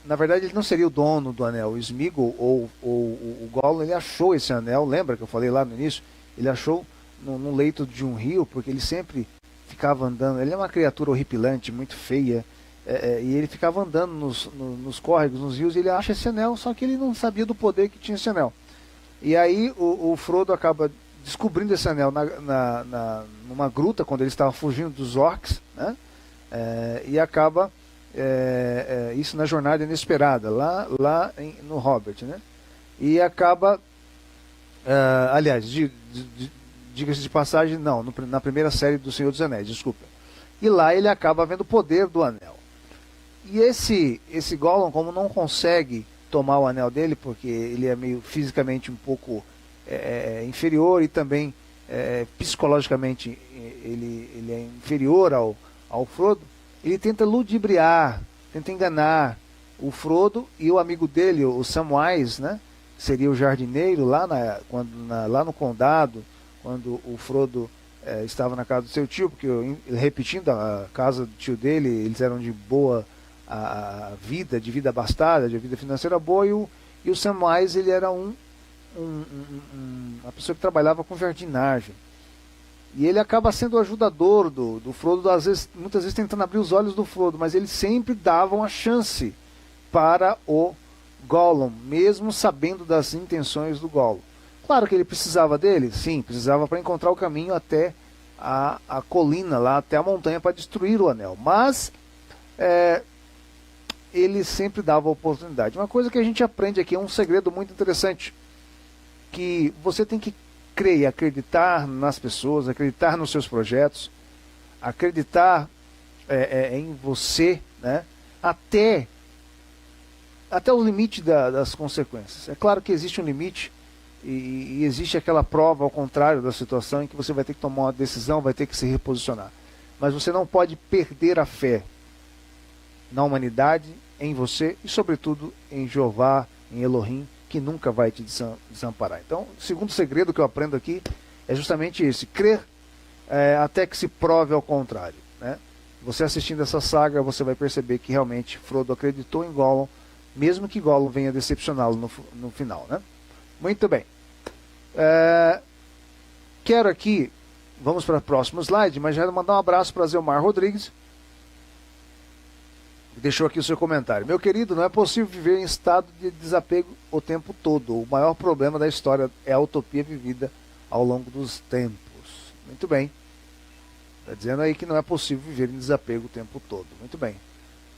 na verdade ele não seria o dono do anel. O Sméagol ou o Gollum, ele achou esse anel, lembra que eu falei lá no início? Ele achou no leito de um rio, porque ele sempre ficava andando, ele é uma criatura horripilante, muito feia, e ele ficava andando nos córregos, nos rios, e ele acha esse anel, só que ele não sabia do poder que tinha esse anel. E aí o Frodo acaba descobrindo esse anel numa gruta, quando ele estava fugindo dos orcs, né? E acaba, isso na Jornada Inesperada, lá no Hobbit, né? E acaba, aliás, diga-se de passagem, não, na primeira série do Senhor dos Anéis, desculpa. E lá ele acaba vendo o poder do anel. E esse Gollum, como não consegue tomar o anel dele, porque ele é meio fisicamente um pouco inferior, e também psicologicamente ele é inferior ao Frodo, ele tenta ludibriar, tenta enganar o Frodo e o amigo dele, o Samwise, né? Seria o jardineiro lá no condado, quando o Frodo estava na casa do seu tio, porque, repetindo, a casa do tio dele, eles eram de boa vida, de vida abastada, de vida financeira boa, e o Samwise, ele era uma pessoa que trabalhava com jardinagem. E ele acaba sendo o ajudador do Frodo, muitas vezes tentando abrir os olhos do Frodo, mas ele sempre dava uma chance para o Gollum, mesmo sabendo das intenções do Gollum. Claro que ele precisava dele, sim, precisava para encontrar o caminho até a colina, lá até a montanha, para destruir o anel. Mas ele sempre dava oportunidade. Uma coisa que a gente aprende aqui é um segredo muito interessante, que você tem que crer e acreditar nas pessoas, acreditar nos seus projetos, acreditar em você, né? Até o limite das consequências. É claro que existe um limite e existe aquela prova ao contrário da situação em que você vai ter que tomar uma decisão, vai ter que se reposicionar. Mas você não pode perder a fé na humanidade, em você e sobretudo em Jeová, em Elohim, que nunca vai te desamparar. Então, o segundo segredo que eu aprendo aqui é justamente esse: crer até que se prove ao contrário, né? Você assistindo essa saga, você vai perceber que realmente Frodo acreditou em Gollum, mesmo que Gollum venha decepcioná-lo no final, né? Muito bem. Quero aqui, vamos para o próximo slide, mas já mandar um abraço para Zelmar Rodrigues, que deixou aqui o seu comentário. Meu querido, não é possível viver em estado de desapego o tempo todo. O maior problema da história é a utopia vivida ao longo dos tempos. Muito bem. Está dizendo aí que não é possível viver em desapego o tempo todo. Muito bem.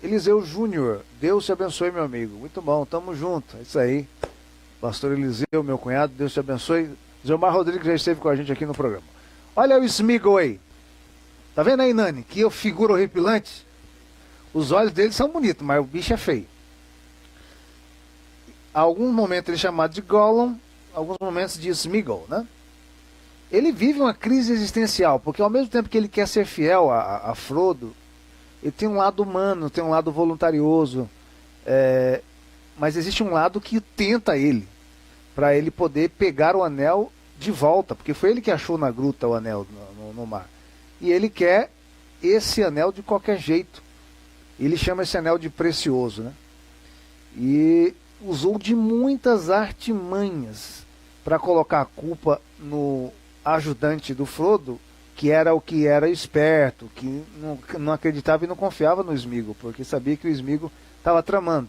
Eliseu Júnior, Deus te abençoe, meu amigo. Muito bom, tamo junto. É isso aí. Pastor Eliseu, meu cunhado, Deus te abençoe. Gilmar Rodrigues já esteve com a gente aqui no programa. Olha o Sméagol aí. Tá vendo aí, Nani? Que figura horripilante. Os olhos dele são bonitos, mas o bicho é feio. Alguns momentos ele é chamado de Gollum, alguns momentos de Sméagol, né? Ele vive uma crise existencial, porque ao mesmo tempo que ele quer ser fiel a Frodo, ele tem um lado humano, tem um lado voluntarioso, mas existe um lado que tenta ele, para ele poder pegar o anel de volta, porque foi ele que achou na gruta o anel no mar. E ele quer esse anel de qualquer jeito. Ele chama esse anel de precioso, né? E usou de muitas artimanhas para colocar a culpa no ajudante do Frodo, que era esperto, que não acreditava e não confiava no Sméagol, porque sabia que o Sméagol estava tramando.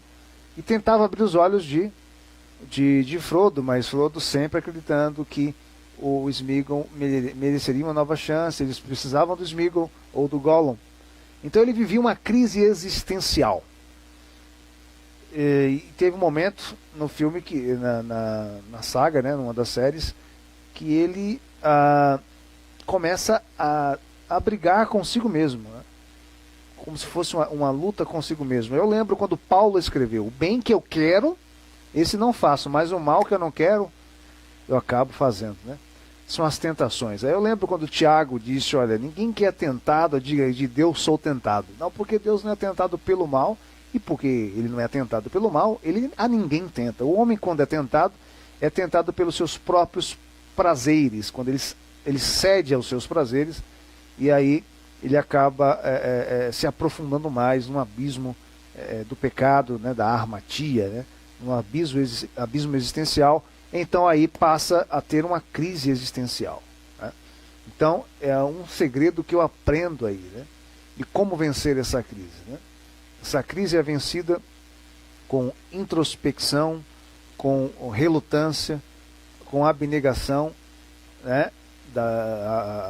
E tentava abrir os olhos de Frodo, mas Frodo sempre acreditando que o Sméagol mereceria uma nova chance, eles precisavam do Sméagol ou do Gollum. Então ele vivia uma crise existencial. E teve um momento no filme, na saga, né, numa das séries, que ele começa a brigar consigo mesmo, né? Como se fosse uma luta consigo mesmo. Eu lembro quando Paulo escreveu: o bem que eu quero, esse não faço, mas o mal que eu não quero, eu acabo fazendo, né? São as tentações. Aí eu lembro quando Tiago disse: olha, ninguém que é tentado diga de Deus sou tentado. Não, porque Deus não é tentado pelo mal, e porque ele não é tentado pelo mal, ele a ninguém tenta. O homem, quando é tentado pelos seus próprios prazeres, quando ele cede aos seus prazeres, e aí ele acaba se aprofundando mais no abismo do pecado, né, da armatia, né, no abismo existencial. Então aí passa a ter uma crise existencial, né? Então é um segredo que eu aprendo aí, né, de como vencer essa crise, né? Essa crise é vencida com introspecção, com relutância, com abnegação, né,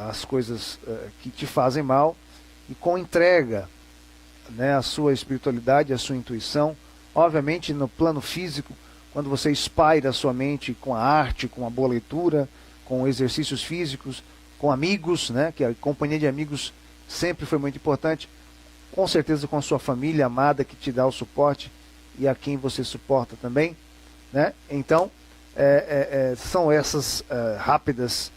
as coisas que te fazem mal, e com entrega, né, à sua espiritualidade, à sua intuição. Obviamente no plano físico, quando você espalha a sua mente com a arte, com a boa leitura, com exercícios físicos, com amigos, né, que a companhia de amigos sempre foi muito importante, com certeza com a sua família amada que te dá o suporte e a quem você suporta também, né? Então são essas rápidas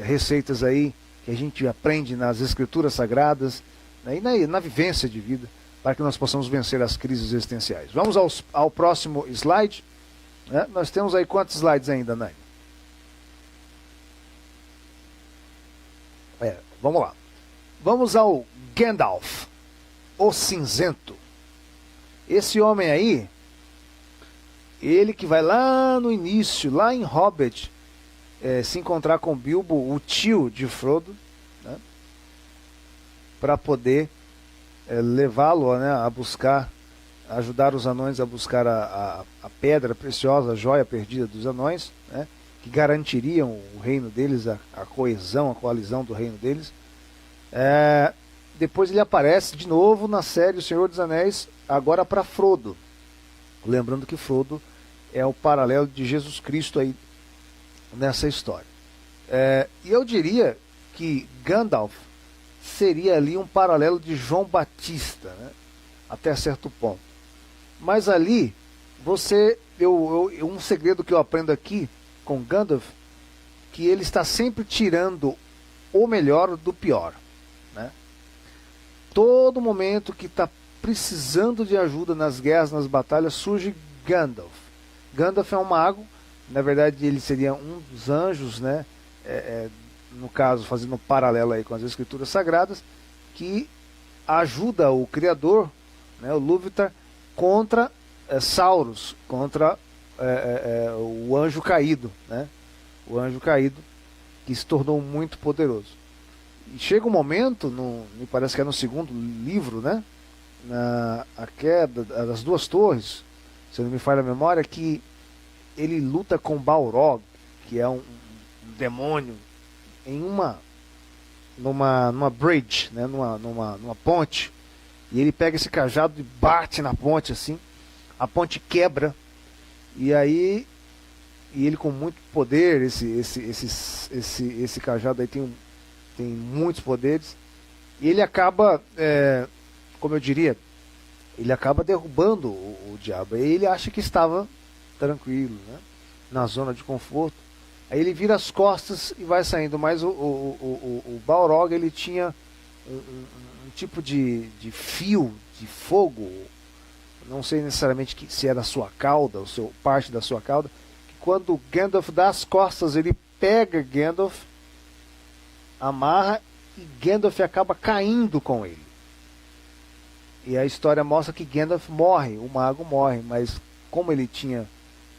receitas aí que a gente aprende nas escrituras sagradas, né, e na vivência de vida, para que nós possamos vencer as crises existenciais. Vamos ao próximo slide, né? Nós temos aí quantos slides ainda, Nani? Vamos lá. Vamos ao Gandalf, o cinzento. Esse homem aí, ele que vai lá no início, lá em Hobbit, se encontrar com Bilbo, o tio de Frodo, né, para poder levá-lo, né, a buscar, ajudar os anões a buscar a pedra preciosa, a joia perdida dos anões, né, que garantiriam o reino deles, a coesão, a coalizão do reino deles. Depois ele aparece de novo na série O Senhor dos Anéis, agora para Frodo. Lembrando que Frodo é o paralelo de Jesus Cristo aí nessa história. E eu diria que Gandalf seria ali um paralelo de João Batista, né, até certo ponto. Mas ali, um segredo que eu aprendo aqui com Gandalf, que ele está sempre tirando o melhor do pior, né? Todo momento que está precisando de ajuda nas guerras, nas batalhas, surge Gandalf. Gandalf é um mago, na verdade ele seria um dos anjos, né? No caso, fazendo um paralelo aí com as escrituras sagradas, que ajuda o Criador, né, o Lúvatar, contra Sauros, contra o anjo caído, né? O anjo caído, que se tornou muito poderoso. E chega um momento, me parece que é no segundo livro, né, a queda das duas torres, se não me falha a memória, que ele luta com Balrog, que é um demônio, em numa bridge, né, numa ponte, e ele pega esse cajado e bate na ponte assim, a ponte quebra, e aí ele com muito poder, esse cajado aí tem muitos poderes, e ele acaba, como eu diria, ele acaba derrubando o diabo. Aí ele acha que estava tranquilo, né, na zona de conforto. Aí ele vira as costas e vai saindo. Mas o Balrog, ele tinha um tipo de fio de fogo, não sei necessariamente se era a sua cauda, parte da sua cauda, que quando Gandalf dá as costas, ele pega Gandalf, amarra, e Gandalf acaba caindo com ele. E a história mostra que Gandalf morre, o mago morre, mas como ele tinha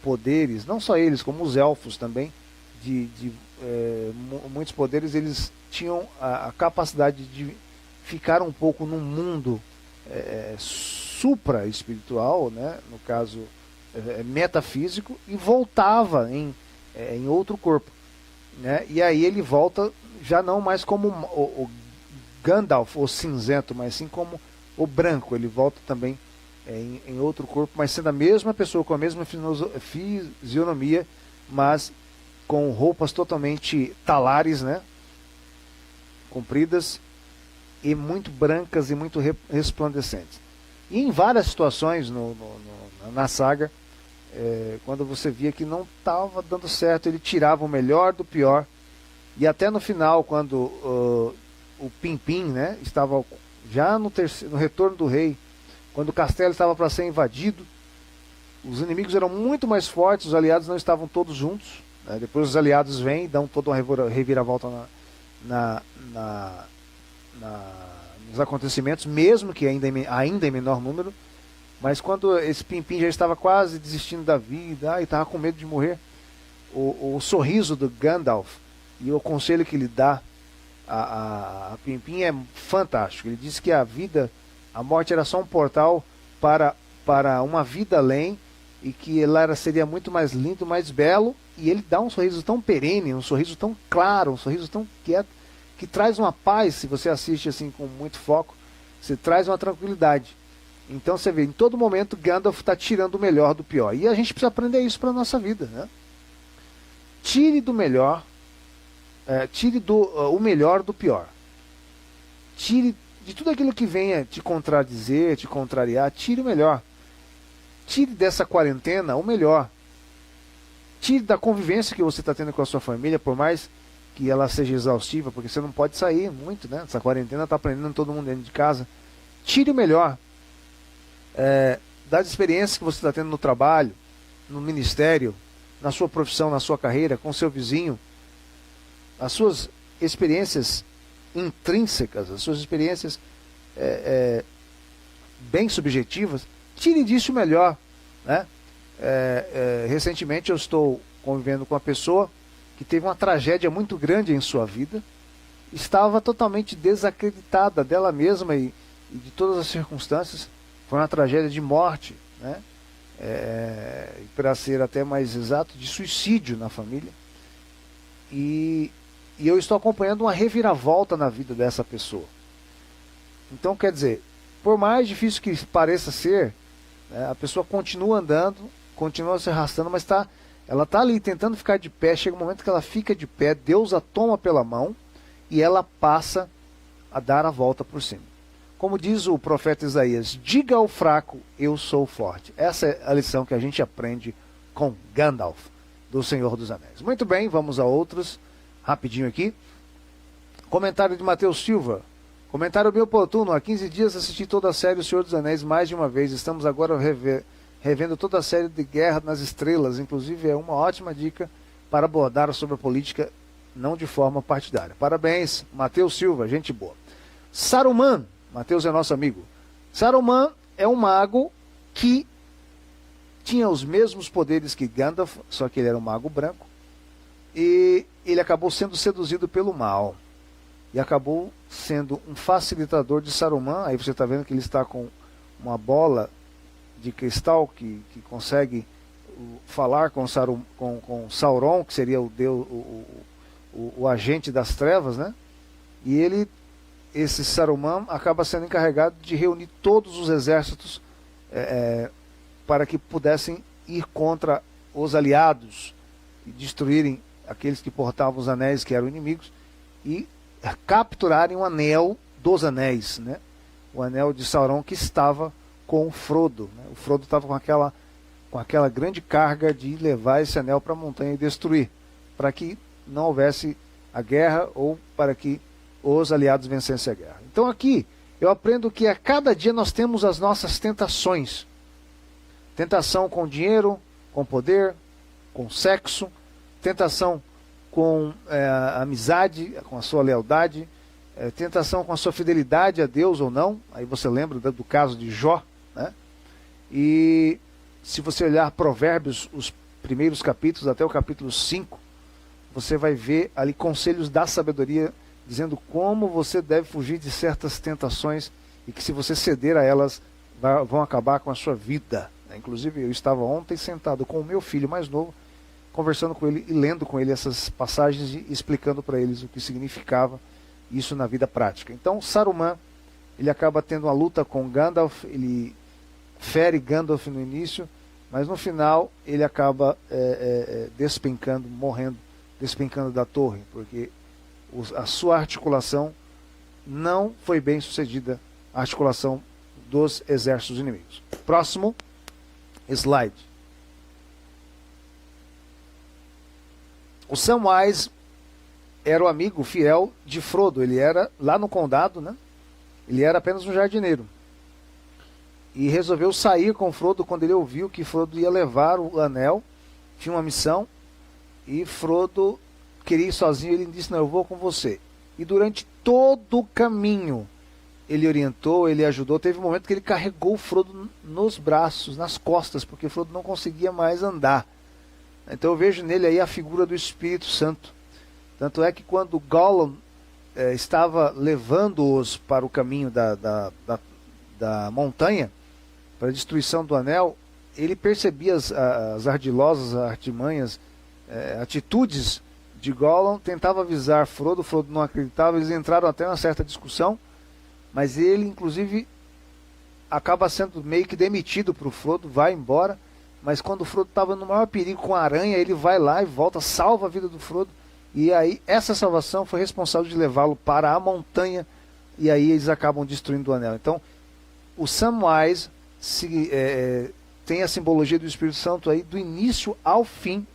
poderes, não só eles, como os elfos também, muitos poderes, eles tinham a capacidade de ficar um pouco num mundo supra-espiritual, né? No caso metafísico, e voltava em outro corpo, né? E aí ele volta já não mais como o Gandalf, o cinzento, mas sim como o branco. Ele volta também em outro corpo, mas sendo a mesma pessoa, com a mesma fisionomia, mas com roupas totalmente talares, né? Compridas e muito brancas e muito resplandecentes. E em várias situações na saga, quando você via que não estava dando certo, ele tirava o melhor do pior. E até no final, quando o Pimpim, né, estava já no retorno do rei, quando o castelo estava para ser invadido, os inimigos eram muito mais fortes, os aliados não estavam todos juntos, né? Depois os aliados vêm e dão toda uma reviravolta nos acontecimentos, mesmo que ainda em menor número. Mas quando esse Pimpim já estava quase desistindo da vida, e estava com medo de morrer, o sorriso do Gandalf e o conselho que ele dá a Pimpim é fantástico. Ele diz que a morte era só um portal para uma vida além, e que ela seria muito mais lindo, mais belo. E ele dá um sorriso tão perene, um sorriso tão claro, um sorriso tão quieto, que traz uma paz. Se você assiste assim com muito foco, você traz uma tranquilidade. Então você vê, em todo momento Gandalf está tirando o melhor do pior. E a gente precisa aprender isso para a nossa vida, né? Tire do melhor, o melhor do pior. Tire de tudo aquilo que venha te contradizer, te contrariar, tire o melhor. Tire dessa quarentena o melhor. Tire da convivência que você está tendo com a sua família, por mais que ela seja exaustiva, porque você não pode sair muito, né? Essa quarentena está prendendo todo mundo dentro de casa. Tire o melhor. Das experiências que você está tendo no trabalho, no ministério, na sua profissão, na sua carreira, com seu vizinho, as suas experiências intrínsecas, as suas experiências bem subjetivas, tire disso o melhor, né? Recentemente eu estou convivendo com uma pessoa que teve uma tragédia muito grande em sua vida, estava totalmente desacreditada dela mesma e de todas as circunstâncias. Foi uma tragédia de morte, né? Para ser até mais exato, de suicídio na família. E eu estou acompanhando uma reviravolta na vida dessa pessoa. Então, quer dizer, por mais difícil que pareça ser, né, a pessoa continua andando, continua se arrastando, mas ela está ali tentando ficar de pé. Chega um momento que ela fica de pé, Deus a toma pela mão e ela passa a dar a volta por cima. Como diz o profeta Isaías, diga ao fraco, eu sou forte. Essa é a lição que a gente aprende com Gandalf, do Senhor dos Anéis. Muito bem, vamos a outros, rapidinho aqui. Comentário de Matheus Silva. Comentário bem oportuno. Há 15 dias assisti toda a série O Senhor dos Anéis mais de uma vez. Estamos agora revendo toda a série de Guerra nas Estrelas. Inclusive é uma ótima dica para abordar sobre a política, não de forma partidária. Parabéns, Matheus Silva, gente boa. Saruman. Matheus é nosso amigo. Saruman é um mago que tinha os mesmos poderes que Gandalf, só que ele era um mago branco. E ele acabou sendo seduzido pelo mal. E acabou sendo um facilitador de Saruman. Aí você está vendo que ele está com uma bola de cristal que consegue falar com Sauron, que seria o deus, o agente das trevas, né? E esse Saruman acaba sendo encarregado de reunir todos os exércitos para que pudessem ir contra os aliados e destruírem aqueles que portavam os anéis, que eram inimigos, e capturarem o anel dos anéis, né? O anel de Sauron que estava com o Frodo, né? O Frodo estava com aquela grande carga de levar esse anel para a montanha e destruir, para que não houvesse a guerra ou para que os aliados vencessem a guerra. Então aqui eu aprendo que a cada dia nós temos as nossas tentações. Tentação com dinheiro, com poder, com sexo, tentação com a amizade, com a sua lealdade, tentação com a sua fidelidade a Deus ou não. Aí você lembra do caso de Jó, né? E se você olhar Provérbios, os primeiros capítulos até o capítulo 5, você vai ver ali conselhos da sabedoria, dizendo como você deve fugir de certas tentações e que se você ceder a elas, vão acabar com a sua vida. Inclusive, eu estava ontem sentado com o meu filho mais novo, conversando com ele e lendo com ele essas passagens e explicando para eles o que significava isso na vida prática. Então, Saruman, ele acaba tendo uma luta com Gandalf, ele fere Gandalf no início, mas no final ele acaba despencando, morrendo, despencando da torre, porque a sua articulação não foi bem sucedida, a articulação dos exércitos inimigos. Próximo slide. O Samwise era o amigo fiel de Frodo. Ele era lá no condado, né? Ele era apenas um jardineiro. E resolveu sair com Frodo quando ele ouviu que Frodo ia levar o anel. Tinha uma missão. E Frodo queria ir sozinho. Ele disse: não, eu vou com você. E durante todo o caminho ele orientou, ele ajudou. Teve um momento que ele carregou Frodo nos braços, nas costas, porque Frodo não conseguia mais andar. Então eu vejo nele aí a figura do Espírito Santo. Tanto é que quando Gollum estava levando-os para o caminho da montanha, para a destruição do anel, ele percebia as ardilosas, artimanhas, atitudes de Gollum, tentava avisar Frodo, Frodo não acreditava, eles entraram até uma certa discussão, mas ele inclusive acaba sendo meio que demitido para o Frodo, vai embora, mas quando o Frodo estava no maior perigo com a aranha, ele vai lá e volta, salva a vida do Frodo. E aí essa salvação foi responsável de levá-lo para a montanha, e aí eles acabam destruindo o anel. Então o Samwise tem a simbologia do Espírito Santo aí do início ao fim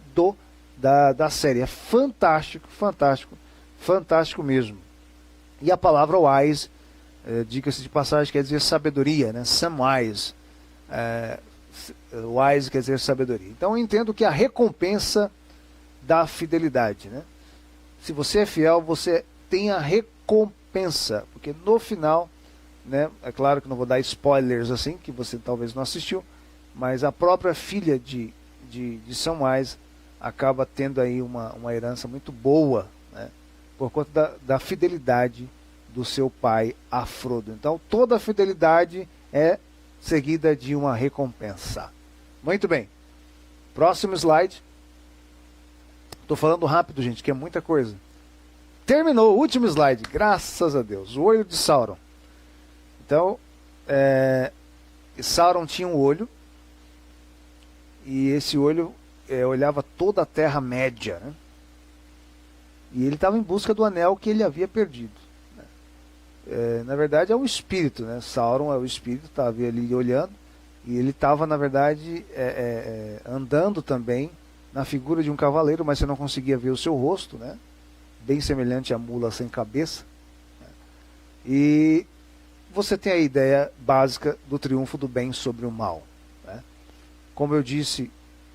da série. É fantástico, fantástico, fantástico mesmo. E a palavra wise, diga-se de passagem, quer dizer sabedoria, né? Samwise, wise quer dizer sabedoria. Então eu entendo que a recompensa da fidelidade, né? Se você é fiel, você tem a recompensa, porque no final, né, é claro que não vou dar spoilers assim, que você talvez não assistiu, mas a própria filha de Samwise acaba tendo aí uma herança muito boa, né, por conta da fidelidade do seu pai a Frodo. Então toda a fidelidade é seguida de uma recompensa. Muito bem, próximo slide. Estou falando rápido, gente, que é muita coisa. Terminou, o último slide, graças a Deus. O olho de Sauron. Então, Sauron tinha um olho, e esse olho olhava toda a Terra-média, né? E ele estava em busca do anel que ele havia perdido, né? Na verdade é o espírito, né? Sauron é o espírito, estava ali olhando, e ele estava, na verdade, andando também na figura de um cavaleiro, mas você não conseguia ver o seu rosto, né? Bem semelhante à mula sem cabeça, né? E você tem a ideia básica do triunfo do bem sobre o mal, né? Como eu disse,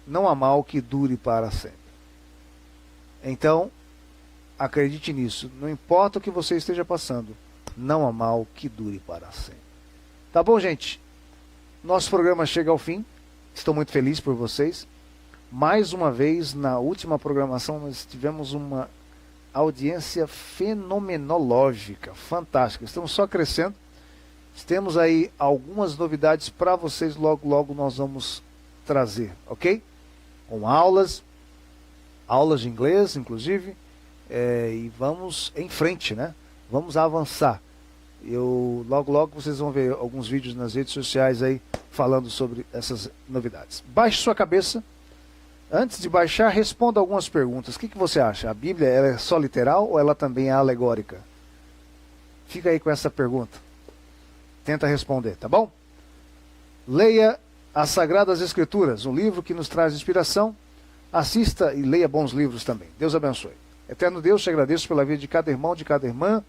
não há mal que dure para sempre. Então, acredite nisso. Não importa o que você esteja passando, não há mal que dure para sempre. Tá bom, gente? Nosso programa chega ao fim. Estou muito feliz por vocês. Mais uma vez, na última programação, nós tivemos uma audiência fenomenológica, fantástica. Estamos só crescendo. Temos aí algumas novidades para vocês, logo, logo nós vamos trazer, ok? Com aulas de inglês, inclusive, e vamos em frente, né? Vamos avançar. Logo, logo vocês vão ver alguns vídeos nas redes sociais aí, falando sobre essas novidades. Baixe sua cabeça. Antes de baixar, responda algumas perguntas. O que você acha? A Bíblia ela é só literal ou ela também é alegórica? Fica aí com essa pergunta. Tenta responder, tá bom? Leia as Sagradas Escrituras, um livro que nos traz inspiração. Assista e leia bons livros também. Deus abençoe. Eterno Deus, te agradeço pela vida de cada irmão, de cada irmã,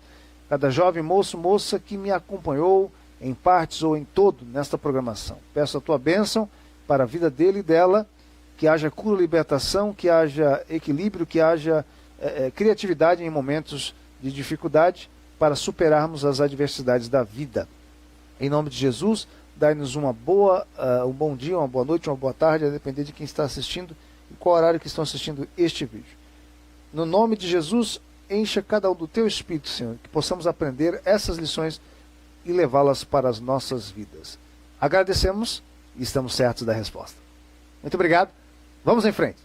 cada jovem moço, moça que me acompanhou em partes ou em todo nesta programação. Peço a tua bênção para a vida dele e dela, que haja cura, libertação, que haja equilíbrio, que haja criatividade em momentos de dificuldade, para superarmos as adversidades da vida. Em nome de Jesus, dai-nos um bom dia, uma boa noite, uma boa tarde, a depender de quem está assistindo e qual horário que estão assistindo este vídeo. No nome de Jesus, encha cada um do teu Espírito, Senhor, que possamos aprender essas lições e levá-las para as nossas vidas. Agradecemos e estamos certos da resposta. Muito obrigado. Vamos em frente.